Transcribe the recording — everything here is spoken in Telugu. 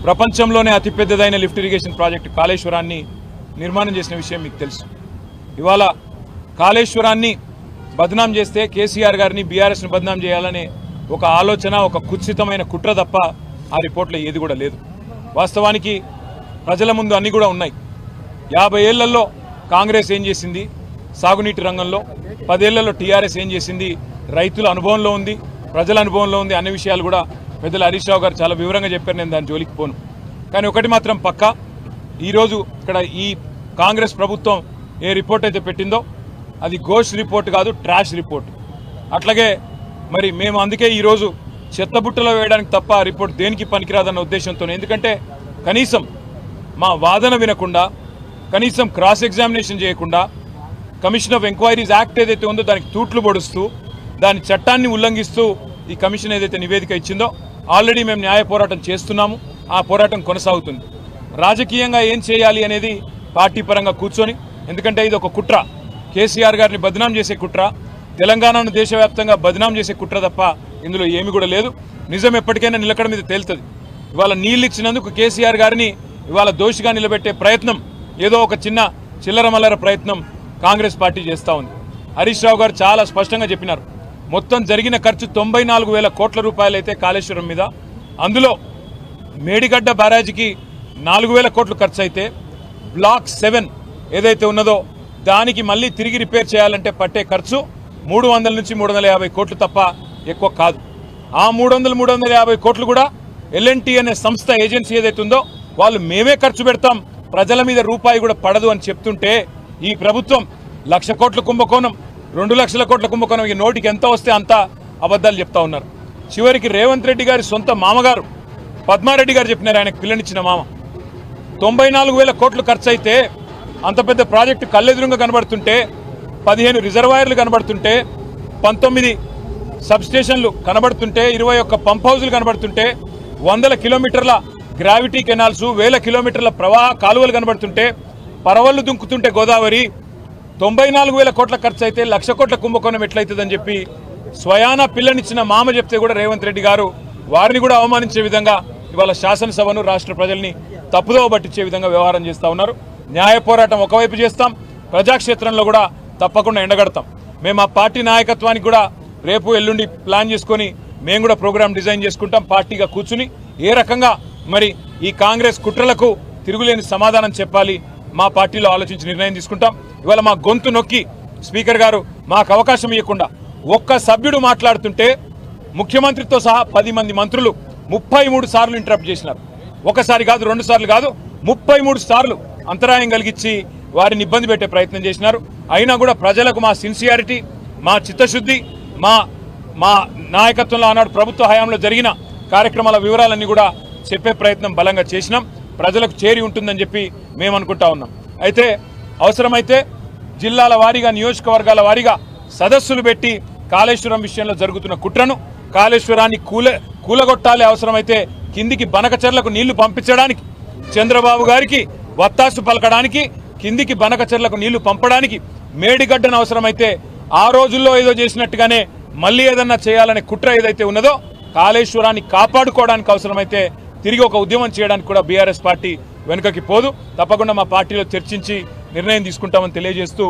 ప్రపంచంలోనే అతిపెద్దదైన లిఫ్ట్ ఇరిగేషన్ ప్రాజెక్టు కాళేశ్వరాన్ని నిర్మాణం చేసిన విషయం మీకు తెలుసు. ఇవాళ కాళేశ్వరాన్ని బదనాం చేస్తే కేసీఆర్ గారిని బీఆర్ఎస్ని బదనాం చేయాలనే ఒక ఆలోచన, ఒక కుత్సితమైన కుట్ర తప్ప ఆ రిపోర్ట్లో ఏది కూడా లేదు. వాస్తవానికి ప్రజల ముందు అన్నీ కూడా ఉన్నాయి. 50 ఏళ్లలో కాంగ్రెస్ ఏం చేసింది సాగునీటి రంగంలో, 10 ఏళ్లలో టీఆర్ఎస్ ఏం చేసింది, రైతుల అనుభవంలో ఉంది, ప్రజల అనుభవంలో ఉంది అనే విషయాలు కూడా పెద్దలు హరీష్ రావు గారు చాలా వివరంగా చెప్పారు. నేను దాని జోలికి పోను. కానీ ఒకటి మాత్రం పక్కా, ఈరోజు ఇక్కడ ఈ కాంగ్రెస్ ప్రభుత్వం ఏ రిపోర్ట్ అయితే పెట్టిందో అది ఘోష్ రిపోర్ట్ కాదు, ట్రాష్ రిపోర్ట్. అట్లాగే మరి మేము అందుకే ఈరోజు చెత్తబుట్టలో వేయడానికి తప్ప ఆ రిపోర్ట్ దేనికి పనికిరాదన్న ఉద్దేశంతో, ఎందుకంటే కనీసం మా వాదన వినకుండా, కనీసం క్రాస్ ఎగ్జామినేషన్ చేయకుండా, కమిషన్ ఆఫ్ ఎంక్వైరీస్ యాక్ట్ ఏదైతే ఉందో దానికి తూట్లు పొడుస్తూ, దాని చట్టాన్ని ఉల్లంఘిస్తూ ఈ కమిషన్ ఏదైతే నివేదిక ఇచ్చిందో ఆల్రెడీ మేము న్యాయ పోరాటం చేస్తున్నాము. ఆ పోరాటం కొనసాగుతుంది. రాజకీయంగా ఏం చేయాలి అనేది పార్టీ పరంగా కూర్చొని, ఎందుకంటే ఇది ఒక కుట్ర, కేసీఆర్ గారిని బదనాం చేసే కుట్ర, తెలంగాణను దేశవ్యాప్తంగా బదనాం చేసే కుట్ర తప్ప ఇందులో ఏమి కూడా లేదు. నిజం ఎప్పటికైనా నిలకడ మీద తేలుతుంది. ఇవాళ నీళ్ళు ఇచ్చినందుకు కేసీఆర్ గారిని ఇవాళ దోషిగా నిలబెట్టే ప్రయత్నం, ఏదో ఒక చిన్న చిల్లరమల్లర ప్రయత్నం కాంగ్రెస్ పార్టీ చేస్తూ ఉంది. హరీష్ రావు గారు చాలా స్పష్టంగా చెప్పినారు. మొత్తం జరిగిన ఖర్చు 94,000 కోట్ల రూపాయలు అయితే కాళేశ్వరం మీద, అందులో మేడిగడ్డ బ్యారేజీకి 4,000 కోట్లు ఖర్చు అయితే, బ్లాక్ 7 ఏదైతే ఉన్నదో దానికి మళ్ళీ తిరిగి రిపేర్ చేయాలంటే పట్టే ఖర్చు 300 నుంచి 350 కోట్లు తప్ప ఎక్కువ కాదు. ఆ 300-350 కోట్లు కూడా ఎల్ఎన్టీ అనే సంస్థ ఏజెన్సీ ఏదైతే ఉందో వాళ్ళు మేమే ఖర్చు పెడతాం, ప్రజల మీద రూపాయి కూడా పడదు అని చెప్తుంటే ఈ ప్రభుత్వం 1,00,000 కోట్ల కుంభకోణం, 2 లక్షల కోట్ల కుంభకోణం, ఈ నోటికి ఎంత వస్తే అంత అబద్ధాలు చెప్తా ఉన్నారు. చివరికి రేవంత్ రెడ్డి గారి సొంత మామగారు పద్మారెడ్డి గారు చెప్పినారు, ఆయనకు పిల్లనిచ్చిన మామ, 94,000 కోట్లు ఖర్చు అయితే, అంత పెద్ద ప్రాజెక్టు కళ్ళెదురుగా కనబడుతుంటే, 15 రిజర్వాయర్లు కనబడుతుంటే, 19 సబ్స్టేషన్లు కనబడుతుంటే, 21 పంప్ హౌజులు కనబడుతుంటే, 100 కిలోమీటర్ల గ్రావిటీ కెనాల్స్, 1000 కిలోమీటర్ల ప్రవాహ కాలువలు కనబడుతుంటే, పరవళ్లు దుంకుతుంటే గోదావరి, 94,000 కోట్ల ఖర్చు అయితే 1,00,000 కోట్ల కుంభకోణం ఎట్లయితుందని చెప్పి స్వయాన పిల్లనిచ్చిన మామ చెప్తే కూడా రేవంత్ రెడ్డి గారు వారిని కూడా అవమానించే విధంగా ఇవాళ శాసనసభను, రాష్ట్ర ప్రజల్ని తప్పుదోవ పట్టించే విధంగా వ్యవహారం చేస్తూ ఉన్నారు. న్యాయ పోరాటం ఒకవైపు చేస్తాం, ప్రజాక్షేత్రంలో కూడా తప్పకుండా ఎండగడతాం. మేము ఆ పార్టీ నాయకత్వానికి కూడా రేపు ఎల్లుండి ప్లాన్ చేసుకొని మేము కూడా ప్రోగ్రామ్ డిజైన్ చేసుకుంటాం. పార్టీగా కూర్చుని ఏ రకంగా మరి ఈ కాంగ్రెస్ కుట్రలకు తిరుగులేని సమాధానం చెప్పాలి మా పార్టీలో ఆలోచించి నిర్ణయం తీసుకుంటాం. ఇవాళ మా గొంతు నొక్కి స్పీకర్ గారు మాకు అవకాశం ఇవ్వకుండా ఒక్క సభ్యుడు మాట్లాడుతుంటే ముఖ్యమంత్రితో సహా 10 మంది మంత్రులు 33 సార్లు ఇంటరప్ట్ చేసినారు. ఒకసారి కాదు, 2 సార్లు కాదు, 33 సార్లు అంతరాయం కలిగించి వారిని ఇబ్బంది పెట్టే ప్రయత్నం చేసినారు. అయినా కూడా ప్రజలకు మా సిన్సియారిటీ, మా చిత్తశుద్ధి, మా నాయకత్వంలో ఆనాడు ప్రభుత్వ హయాంలో జరిగిన కార్యక్రమాల వివరాలన్నీ కూడా చెప్పే ప్రయత్నం బలంగా చేసినాం. ప్రజలకు చేరి ఉంటుందని చెప్పి మేము అనుకుంటా ఉన్నాం. అయితే అవసరమైతే జిల్లాల వారీగా, నియోజకవర్గాల వారీగా సదస్సులు పెట్టి కాళేశ్వరం విషయంలో జరుగుతున్న కుట్రను, కాళేశ్వరాన్ని కూలగొట్టాలి, అవసరమైతే కిందికి బనకచెర్లకు నీళ్లు పంపించడానికి, చంద్రబాబు గారికి వత్తాసు పలకడానికి, కిందికి బనకచెర్లకు నీళ్లు పంపడానికి, మేడిగడ్డను అవసరమైతే ఆ రోజుల్లో ఏదో చేసినట్టుగానే మళ్ళీ ఏదన్నా చేయాలనే కుట్ర ఏదైతే ఉన్నదో కాళేశ్వరాన్ని కాపాడుకోవడానికి అవసరమైతే తిరిగి ఒక ఉద్యమం చేయడానికి కూడా బీఆర్ఎస్ పార్టీ వెనుకకి పోదు. తప్పకుండా మా పార్టీలో చర్చించి నిర్ణయం తీసుకుంటామని తెలియజేస్తూ